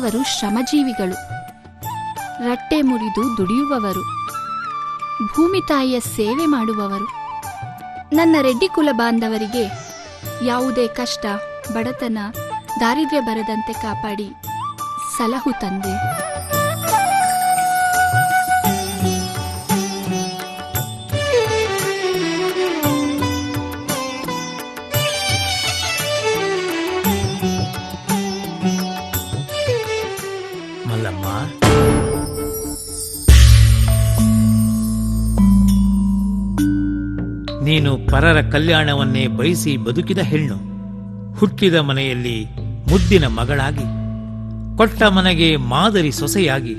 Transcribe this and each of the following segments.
ನನ್ನವರು ಶ್ರಮಜೀವಿಗಳು, ರಟ್ಟೆ ಮುರಿದು ದುಡಿಯುವವರು, ಭೂಮಿ ತಾಯಿಯ ಸೇವೆ ಮಾಡುವವರು. ನನ್ನ ರೆಡ್ಡಿ ಕುಲ ಬಾಂಧವರಿಗೆ ಯಾವುದೇ ಕಷ್ಟ, ಬಡತನ, ದಾರಿದ್ರ್ಯ ಬರದಂತೆ ಕಾಪಾಡಿ ಸಲಹು ತಂದೆ. ಮಲ್ಲಮ್ಮ, ನೀನು ಪರರ ಕಲ್ಯಾಣವನ್ನೇ ಬಯಸಿ ಬದುಕಿದ ಹೆಣ್ಣು. ಹುಟ್ಟಿದ ಮನೆಯಲ್ಲಿ ಮುದ್ದಿನ ಮಗಳಾಗಿ, ಕೊಟ್ಟ ಮನೆಗೆ ಮಾದರಿ ಸೊಸೆಯಾಗಿ,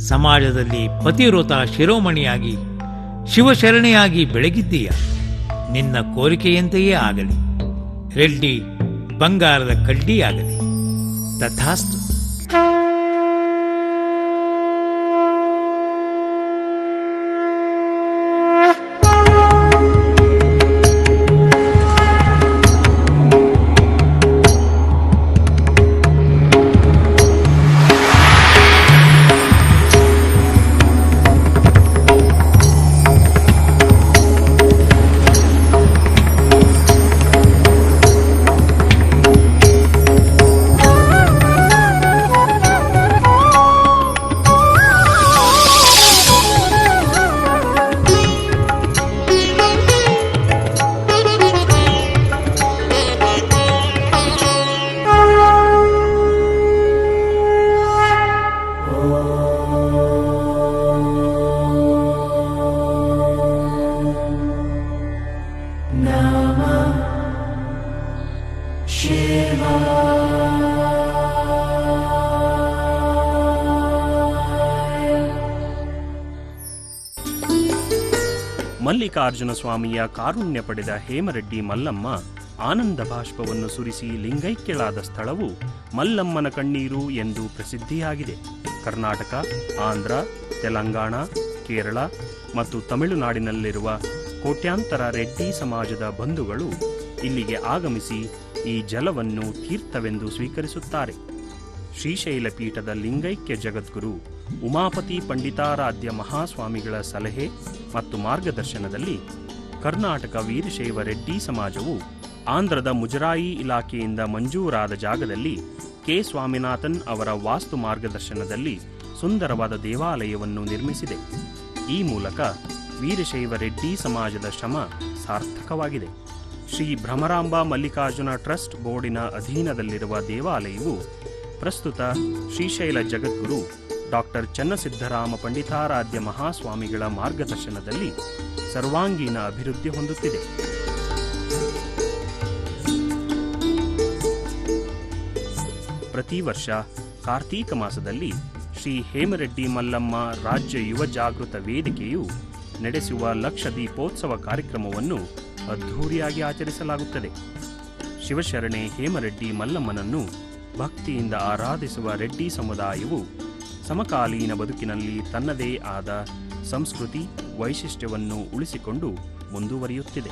ಸಮಾಜದಲ್ಲಿ ಪತಿವ್ರತ ಶಿರೋಮಣಿಯಾಗಿ, ಶಿವಶರಣೆಯಾಗಿ ಬೆಳಗಿದ್ದೀಯ. ನಿನ್ನ ಕೋರಿಕೆಯಂತೆಯೇ ಆಗಲಿ. ರೆಡ್ಡಿ ಬಂಗಾರದ ಕಡ್ಡಿಯಾಗಲಿ. ತಥಾಸ್ತು. ಮಲ್ಲಿಕಾರ್ಜುನ ಸ್ವಾಮಿಯ ಕಾರುಣ್ಯ ಪಡೆದ ಹೇಮರೆಡ್ಡಿ ಮಲ್ಲಮ್ಮ ಆನಂದ ಬಾಷ್ಪವನ್ನು ಸುರಿಸಿ ಲಿಂಗೈಕ್ಯಳಾದ ಸ್ಥಳವು ಮಲ್ಲಮ್ಮನ ಕಣ್ಣೀರು ಎಂದು ಪ್ರಸಿದ್ಧಿಯಾಗಿದೆ. ಕರ್ನಾಟಕ, ಆಂಧ್ರ, ತೆಲಂಗಾಣ, ಕೇರಳ ಮತ್ತು ತಮಿಳುನಾಡಿನಲ್ಲಿರುವ ಕೋಟ್ಯಾಂತರ ರೆಡ್ಡಿ ಸಮಾಜದ ಬಂಧುಗಳು ಇಲ್ಲಿಗೆ ಆಗಮಿಸಿ ಈ ಜಲವನ್ನು ತೀರ್ಥವೆಂದು ಸ್ವೀಕರಿಸುತ್ತಾರೆ. ಶ್ರೀಶೈಲ ಪೀಠದ ಲಿಂಗೈಕ್ಯ ಜಗದ್ಗುರು ಉಮಾಪತಿ ಪಂಡಿತಾರಾಧ್ಯ ಮಹಾಸ್ವಾಮಿಗಳ ಸಲಹೆ ಮತ್ತು ಮಾರ್ಗದರ್ಶನದಲ್ಲಿ ಕರ್ನಾಟಕ ವೀರಶೈವ ರೆಡ್ಡಿ ಸಮಾಜವು ಆಂಧ್ರದ ಮುಜರಾಯಿ ಇಲಾಖೆಯಿಂದ ಮಂಜೂರಾದ ಜಾಗದಲ್ಲಿ ಕೆ ಸ್ವಾಮಿನಾಥನ್ ಅವರ ವಾಸ್ತು ಮಾರ್ಗದರ್ಶನದಲ್ಲಿ ಸುಂದರವಾದ ದೇವಾಲಯವನ್ನು ನಿರ್ಮಿಸಿದೆ. ಈ ಮೂಲಕ ವೀರಶೈವ ರೆಡ್ಡಿ ಸಮಾಜದ ಶ್ರಮ ಸಾರ್ಥಕವಾಗಿದೆ. ಶ್ರೀ ಭ್ರಮರಾಂಬ ಮಲ್ಲಿಕಾರ್ಜುನ ಟ್ರಸ್ಟ್ ಬೋರ್ಡಿನ ಅಧೀನದಲ್ಲಿರುವ ದೇವಾಲಯವು ಪ್ರಸ್ತುತ ಶ್ರೀಶೈಲ ಜಗದ್ಗುರು ಡಾಕ್ಟರ್ ಚನ್ನಸಿದ್ದರಾಮ ಪಂಡಿತಾರಾಧ್ಯ ಮಹಾಸ್ವಾಮಿಗಳ ಮಾರ್ಗದರ್ಶನದಲ್ಲಿ ಸರ್ವಾಂಗೀಣ ಅಭಿವೃದ್ಧಿ ಹೊಂದುತ್ತಿದೆ. ಪ್ರತಿ ವರ್ಷ ಕಾರ್ತೀಕ ಮಾಸದಲ್ಲಿ ಶ್ರೀ ಹೇಮರೆಡ್ಡಿ ಮಲ್ಲಮ್ಮ ರಾಜ್ಯ ಯುವ ಜಾಗೃತ ವೇದಿಕೆಯು ನಡೆಸುವ ಲಕ್ಷ ದೀಪೋತ್ಸವ ಕಾರ್ಯಕ್ರಮವನ್ನು ಅದ್ಧೂರಿಯಾಗಿ ಆಚರಿಸಲಾಗುತ್ತದೆ. ಶಿವಶರಣೆ ಹೇಮರೆಡ್ಡಿ ಮಲ್ಲಮ್ಮನನ್ನು ಭಕ್ತಿಯಿಂದ ಆರಾಧಿಸುವ ರೆಡ್ಡಿ ಸಮುದಾಯವು ಸಮಕಾಲೀನ ಬದುಕಿನಲ್ಲಿ ತನ್ನದೇ ಆದ ಸಂಸ್ಕೃತಿ ವೈಶಿಷ್ಟ್ಯವನ್ನು ಉಳಿಸಿಕೊಂಡು ಮುಂದುವರಿಯುತ್ತಿದೆ.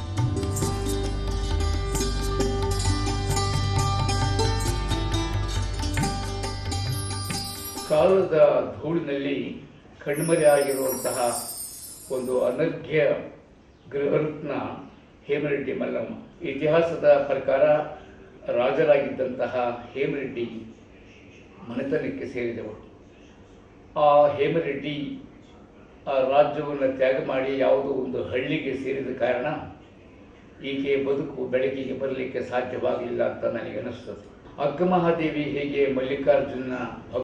ಕಾಲದ ಧೂಳಿನಲ್ಲಿ ಕಣ್ಮರೆಯಾಗಿರುವಂತಹ ಒಂದು ಅನರ್ಘ್ಯ ಗೃಹರತ್ನ ಹೇಮರೆಡ್ಡಿ ಮಲ್ಲಮ್ಮ. ಇತಿಹಾಸದ ಪ್ರಕಾರ ರಾಜರಾಗಿದ್ದಂತಹ ಹೇಮರೆಡ್ಡಿ ಮನೆತನಕ್ಕೆ ಸೇರಿದವರು. ಆ ಹೇಮರೆಡ್ಡಿ ಆ ರಾಜ್ಯವನ್ನು ತ್ಯಾಗ ಮಾಡಿ ಯಾವುದೋ ಒಂದು ಹಳ್ಳಿಗೆ ಸೇರಿದ ಕಾರಣ ಈಕೆಯ ಬದುಕು ಬೆಳಕಿಗೆ ಬರಲಿಕ್ಕೆ ಸಾಧ್ಯವಾಗಲಿಲ್ಲ ಅಂತ ನನಗೆ ಅನಿಸ್ತದೆ. ಅಕ್ಕಮಹಾದೇವಿ ಹೇಗೆ ಮಲ್ಲಿಕಾರ್ಜುನ